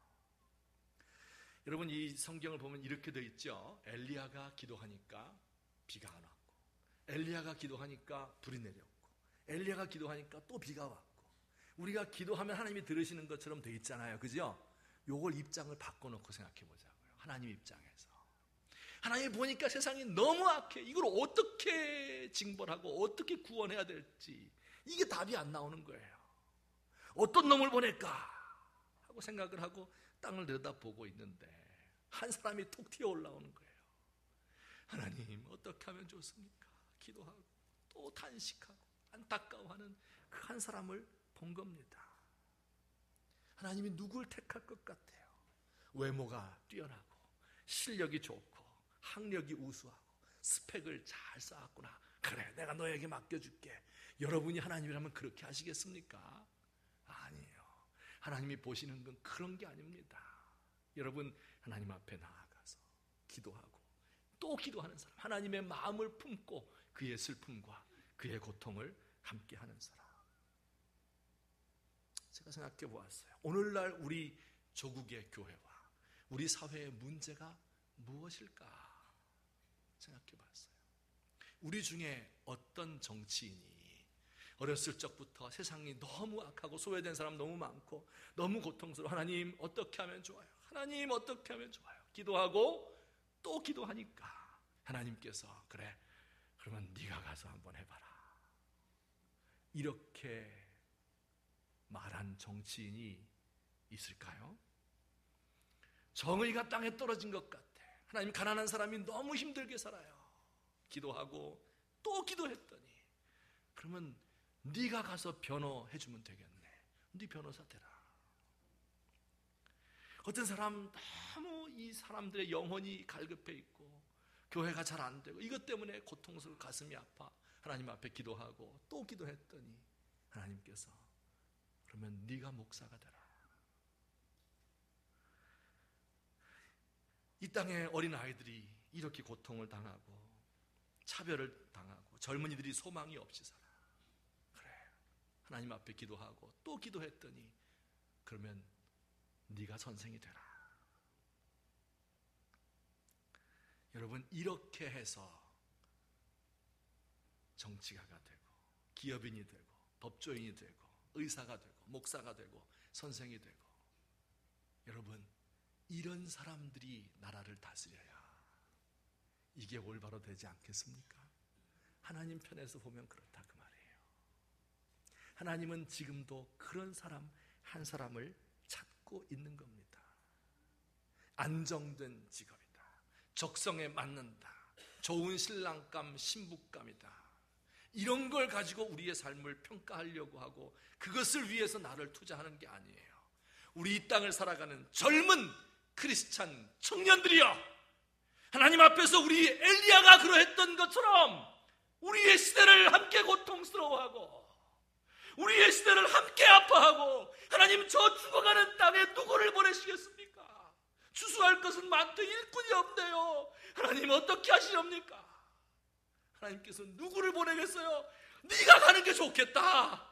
여러분, 이 성경을 보면 이렇게 되어 있죠. 엘리야가 기도하니까 비가 안 왔고, 엘리야가 기도하니까 불이 내렸고, 엘리야가 기도하니까 또 비가 왔고, 우리가 기도하면 하나님이 들으시는 것처럼 되어 있잖아요. 그죠? 요걸 입장을 바꿔놓고 생각해 보자고요. 하나님 입장에서. 하나님 보니까 세상이 너무 악해. 이걸 어떻게 징벌하고 어떻게 구원해야 될지, 이게 답이 안 나오는 거예요. 어떤 놈을 보낼까 하고 생각을 하고 땅을 내다보고 있는데 한 사람이 툭 튀어 올라오는 거예요. 하나님, 어떻게 하면 좋습니까? 기도하고 또 탄식하고 안타까워하는 그 한 사람을 본 겁니다. 하나님이 누굴 택할 것 같아요? 외모가 뛰어나고 실력이 좋고 학력이 우수하고 스펙을 잘 쌓았구나. 그래, 내가 너에게 맡겨줄게. 여러분이 하나님이라면 그렇게 하시겠습니까? 아니에요. 하나님이 보시는 건 그런 게 아닙니다. 여러분, 하나님 앞에 나아가서 기도하고 또 기도하는 사람, 하나님의 마음을 품고 그의 슬픔과 그의 고통을 함께 하는 사람. 제가 생각해 보았어요. 오늘날 우리 조국의 교회와 우리 사회의 문제가 무엇일까 생각해 봤어요. 우리 중에 어떤 정치인이 어렸을 적부터 세상이 너무 악하고 소외된 사람 너무 많고 너무 고통스러워, 하나님 어떻게 하면 좋아요? 하나님 어떻게 하면 좋아요? 기도하고 또 기도하니까 하나님께서 그래, 그러면 네가 가서 한번 해봐라, 이렇게 말한 정치인이 있을까요? 정의가 땅에 떨어진 것 같아. 하나님, 가난한 사람이 너무 힘들게 살아요. 기도하고 또 기도했더니 그러면 네가 가서 변호해주면 되겠네. 네 변호사 되라. 어떤 사람 너무 이 사람들의 영혼이 갈급해 있고 교회가 잘 안 되고 이것 때문에 고통스러워 가슴이 아파. 하나님 앞에 기도하고 또 기도했더니 하나님께서 그러면 네가 목사가 되라. 이 땅의 어린 아이들이 이렇게 고통을 당하고 차별을 당하고 젊은이들이 소망이 없이 살아. 그래, 하나님 앞에 기도하고 또 기도했더니 그러면 네가 선생이 되라. 여러분, 이렇게 해서 정치가가 되고 기업인이 되고 법조인이 되고 의사가 되고 목사가 되고 선생이 되고, 여러분, 이런 사람들이 나라를 다스려야 이게 올바로 되지 않겠습니까? 하나님 편에서 보면 그렇다 그 말이에요. 하나님은 지금도 그런 사람 한 사람을 찾고 있는 겁니다. 안정된 직업이다, 적성에 맞는다, 좋은 신랑감 신부감이다, 이런 걸 가지고 우리의 삶을 평가하려고 하고 그것을 위해서 나를 투자하는 게 아니에요. 우리 이 땅을 살아가는 젊은 크리스찬 청년들이여, 하나님 앞에서 우리 엘리야가 그러했던 것처럼 우리의 시대를 함께 고통스러워하고 우리의 시대를 함께 아파하고, 하나님, 저 죽어가는 땅에 누구를 보내시겠습니까? 추수할 것은 많되 일꾼이 없네요. 하나님, 어떻게 하시렵니까? 하나님께서 누구를 보내겠어요? 네가 가는 게 좋겠다.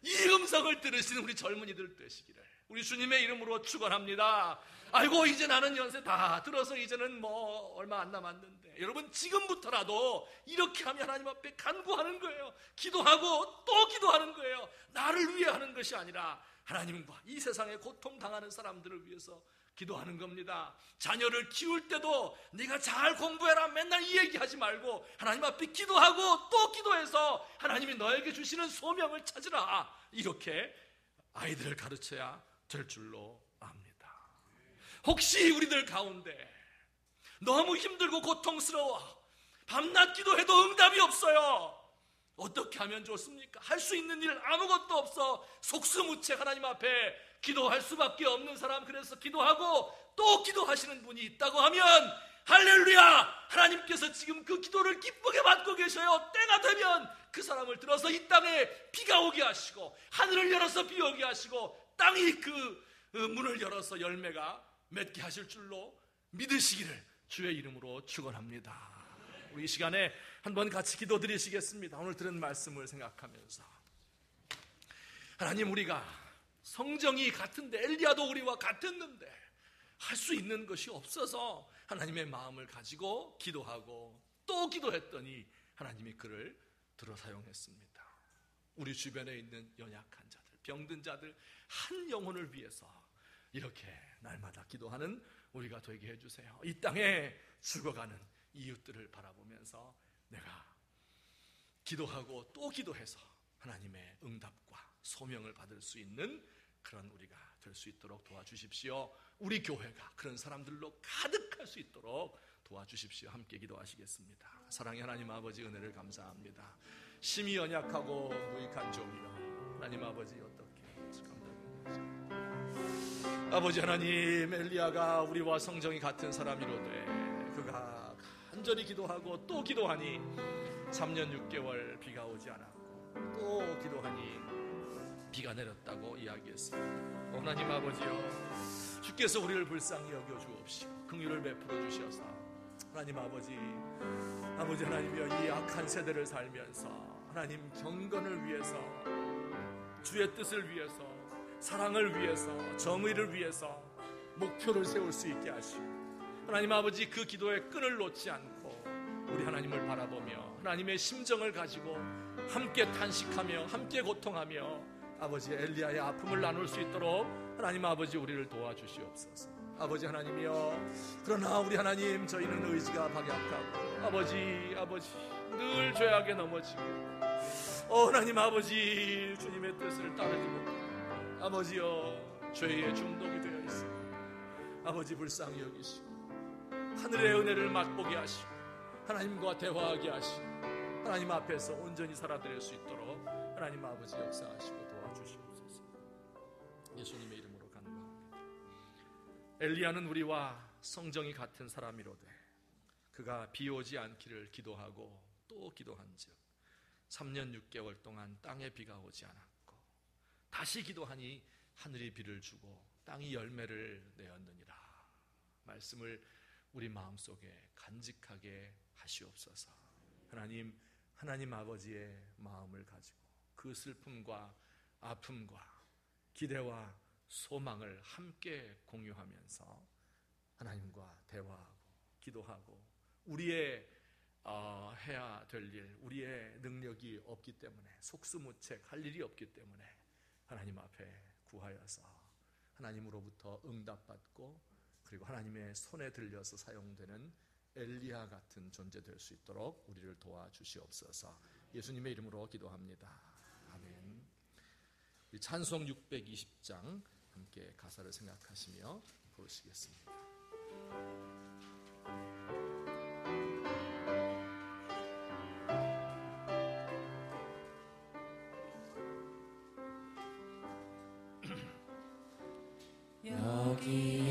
이 음성을 들으시는 우리 젊은이들 되시기를 우리 주님의 이름으로 축원합니다. 아이고, 이제 나는 연세 다 들어서 이제는 뭐 얼마 안 남았는데, 여러분, 지금부터라도 이렇게 하면 하나님 앞에 간구하는 거예요. 기도하고 또 기도하는 거예요. 나를 위해 하는 것이 아니라 하나님과 이 세상에 고통당하는 사람들을 위해서 기도하는 겁니다. 자녀를 키울 때도 네가 잘 공부해라 맨날 이 얘기하지 말고 하나님 앞에 기도하고 또 기도해서 하나님이 너에게 주시는 소명을 찾으라, 이렇게 아이들을 가르쳐야 될 줄로 압니다. 혹시 우리들 가운데 너무 힘들고 고통스러워 밤낮 기도해도 응답이 없어요. 어떻게 하면 좋습니까? 할 수 있는 일 아무것도 없어 속수무책 하나님 앞에 기도할 수밖에 없는 사람, 그래서 기도하고 또 기도하시는 분이 있다고 하면 할렐루야, 하나님께서 지금 그 기도를 기쁘게 받고 계셔요. 때가 되면 그 사람을 들어서 이 땅에 비가 오게 하시고 하늘을 열어서 비 오게 하시고 땅이 그 문을 열어서 열매가 맺게 하실 줄로 믿으시기를 주의 이름으로 축원합니다. 우리 이 시간에 한번 같이 기도드리시겠습니다. 오늘 들은 말씀을 생각하면서, 하나님, 우리가 성정이 같은데 엘리야도 우리와 같았는데 할 수 있는 것이 없어서 하나님의 마음을 가지고 기도하고 또 기도했더니 하나님이 그를 들어 사용했습니다. 우리 주변에 있는 연약한 자들, 병든 자들 한 영혼을 위해서 이렇게 날마다 기도하는 우리가 되게 해주세요. 이 땅에 죽어가는 이웃들을 바라보면서 내가 기도하고 또 기도해서 하나님의 응답과 소명을 받을 수 있는 그런 우리가 될 수 있도록 도와주십시오. 우리 교회가 그런 사람들로 가득할 수 있도록 도와주십시오. 함께 기도하시겠습니다. 사랑의 하나님 아버지, 은혜를 감사합니다. 심히 연약하고 무익한 종이여, 하나님 아버지, 어떻게 감당합니까? 아버지 하나님, 엘리야가 우리와 성정이 같은 사람이로되 그가 간절히 기도하고 또 기도하니 3년 6개월 비가 오지 않았고 또 기도하니 비가 내렸다고 이야기했습니다. 하나님 아버지여, 주께서 우리를 불쌍히 여겨 주옵시고 긍휼을 베풀어 주셔서 하나님 아버지 하나님이여, 이 악한 세대를 살면서 하나님 경건을 위해서, 주의 뜻을 위해서, 사랑을 위해서, 정의를 위해서 목표를 세울 수 있게 하시고, 하나님 아버지 그 기도의 끈을 놓지 않고 우리 하나님을 바라보며 하나님의 심정을 가지고 함께 탄식하며 함께 고통하며 아버지 엘리야의 아픔을 나눌 수 있도록 하나님 아버지 우리를 도와주시옵소서. 아버지 하나님이여, 그러나 우리 하나님, 저희는 의지가 박약하고 아버지 늘 죄악에 넘어지고 하나님 아버지 주님의 뜻을 따르지 못하고 아버지여 죄의 중독이 되어 있습니다. 아버지 불쌍히 여기시고 하늘의 은혜를 맛보게 하시고 하나님과 대화하게 하시고 하나님 앞에서 온전히 살아드릴 수 있도록 하나님 아버지 역사하시고 도와주시옵소서. 예수님의 이름으로 간구합니다. 엘리야는 우리와 성정이 같은 사람이로되 그가 비 오지 않기를 기도하고 또 기도한즉 3년 6개월 동안 땅에 비가 오지 않았고 다시 기도하니 하늘이 비를 주고 땅이 열매를 내었느니라. 말씀을 우리 마음속에 간직하게 하시옵소서. 하나님 아버지의 마음을 가지고 그 슬픔과 아픔과 기대와 소망을 함께 공유하면서 하나님과 대화하고 기도하고 우리의 해야 될 일, 우리의 능력이 없기 때문에 속수무책 할 일이 없기 때문에 하나님 앞에 구하여서 하나님으로부터 응답받고 그리고 하나님의 손에 들려서 사용되는 엘리야 같은 존재 될 수 있도록 우리를 도와주시옵소서. 예수님의 이름으로 기도합니다. 아멘. 찬송 620장 함께 가사를 생각하시며 부르시겠습니다.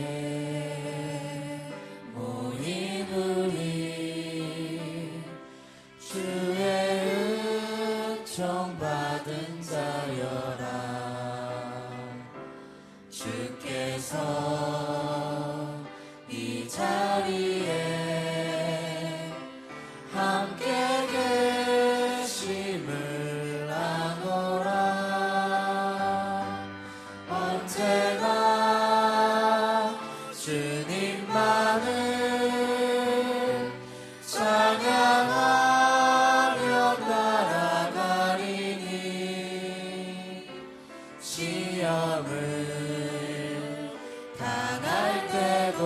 여기에 모인 우리 주의 은총 받은 자여라. 주께서 이 자리에 함께 계심을 아노라. 언제나 주님만을 찬양하며 날아가리니 시험을 당할 때도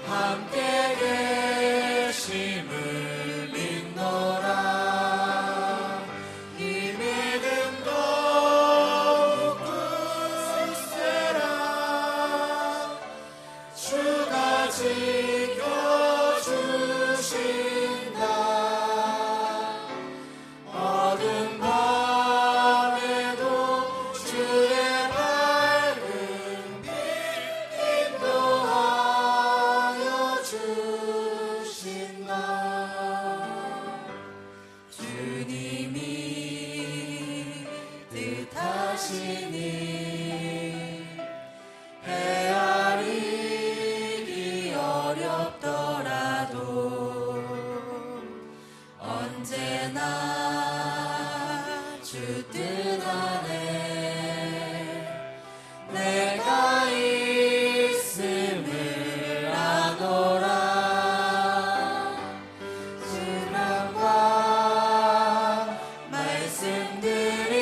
함께 계심을 믿노라. 이 믿음 더욱 굳세라. 주가 지켜주신다. 어두운 밤에도 주의 밝은 빛 인도하여 주신다. 주님이 뜻하시니 헤아리기 어렵더라도 언제나 주 뜻 안에 내가 있음을 아노라. 신앙과 말씀들이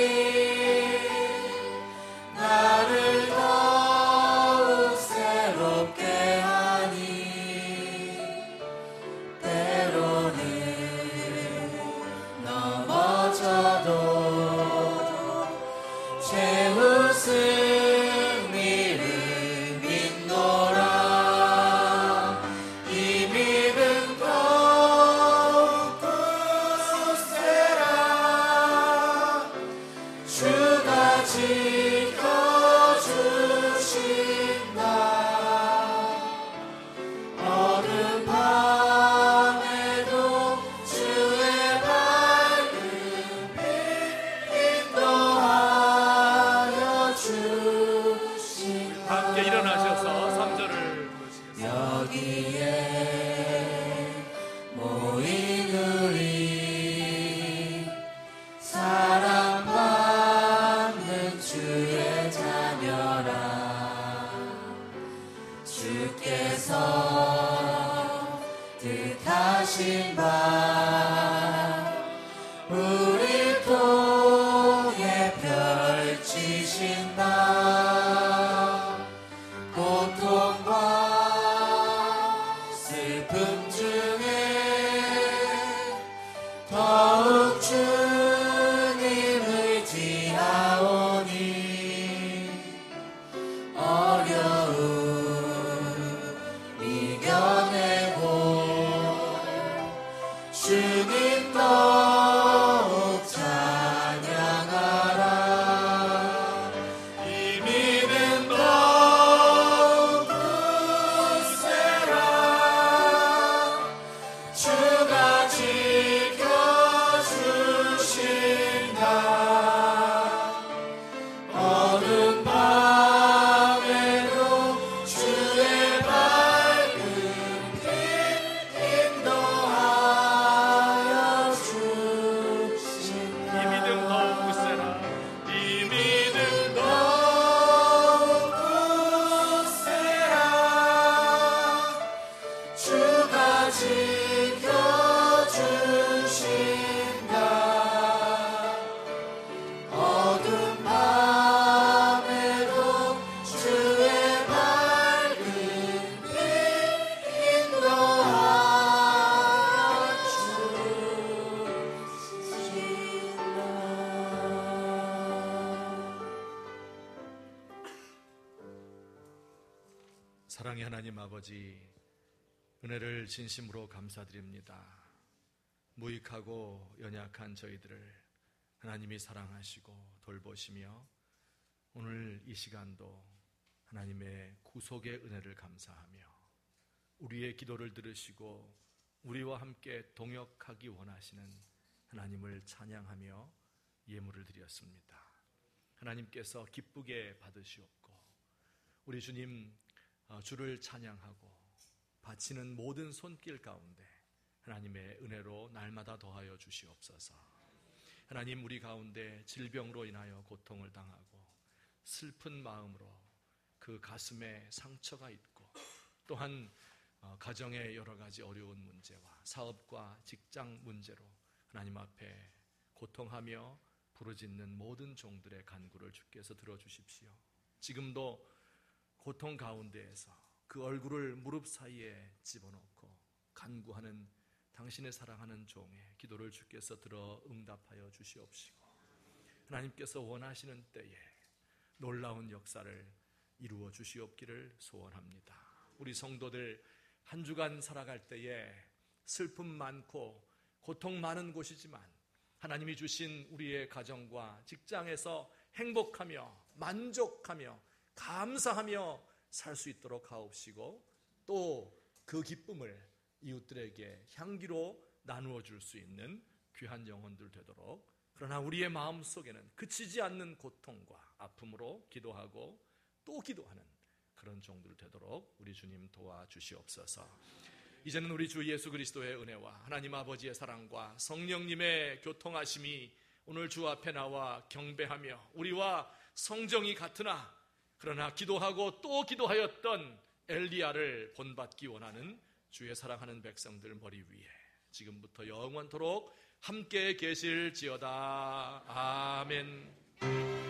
나를 더욱 새롭게 하니 때로는 넘어져도 최후 승리를 믿노라. 이 믿음 더욱 굳세라. 주가 지켜주신다. 어두운 밤에도 주의 밝은 빛 인도하여 주신다. 함께 일어나셔서 3절을 부르시겠습니다. 여기에 모인 우리 사랑받는 주 사랑의 하나님 아버지, 은혜를 진심으로 감사드립니다. 무익하고 연약한 저희들을 하나님이 사랑하시고 돌보시며 오늘 이 시간도 하나님의 구속의 은혜를 감사하며 우리의 기도를 들으시고 우리와 함께 동역하기 원하시는 하나님을 찬양하며 예물을 드렸습니다. 하나님께서 기쁘게 받으시옵고 우리 주님 주를 찬양하고 바치는 모든 손길 가운데 하나님의 은혜로 날마다 더하여 주시옵소서. 하나님, 우리 가운데 질병으로 인하여 고통을 당하고 슬픈 마음으로 그 가슴에 상처가 있고 또한 가정의 여러 가지 어려운 문제와 사업과 직장 문제로 하나님 앞에 고통하며 부르짖는 모든 종들의 간구를 주께서 들어주십시오. 지금도 고통 가운데에서 그 얼굴을 무릎 사이에 집어넣고 간구하는 당신의 사랑하는 종의 기도를 주께서 들어 응답하여 주시옵시고 하나님께서 원하시는 때에 놀라운 역사를 이루어 주시옵기를 소원합니다. 우리 성도들 한 주간 살아갈 때에 슬픔 많고 고통 많은 곳이지만 하나님이 주신 우리의 가정과 직장에서 행복하며 만족하며 감사하며 살 수 있도록 하옵시고 또 그 기쁨을 이웃들에게 향기로 나누어 줄 수 있는 귀한 영혼들 되도록, 그러나 우리의 마음속에는 그치지 않는 고통과 아픔으로 기도하고 또 기도하는 그런 종들 되도록 우리 주님 도와주시옵소서. 이제는 우리 주 예수 그리스도의 은혜와 하나님 아버지의 사랑과 성령님의 교통하심이 오늘 주 앞에 나와 경배하며 우리와 성정이 같으나 그러나 기도하고 또 기도하였던 엘리야를 본받기 원하는 주의 사랑하는 백성들 머리 위에 지금부터 영원토록 함께 계실지어다. 아멘.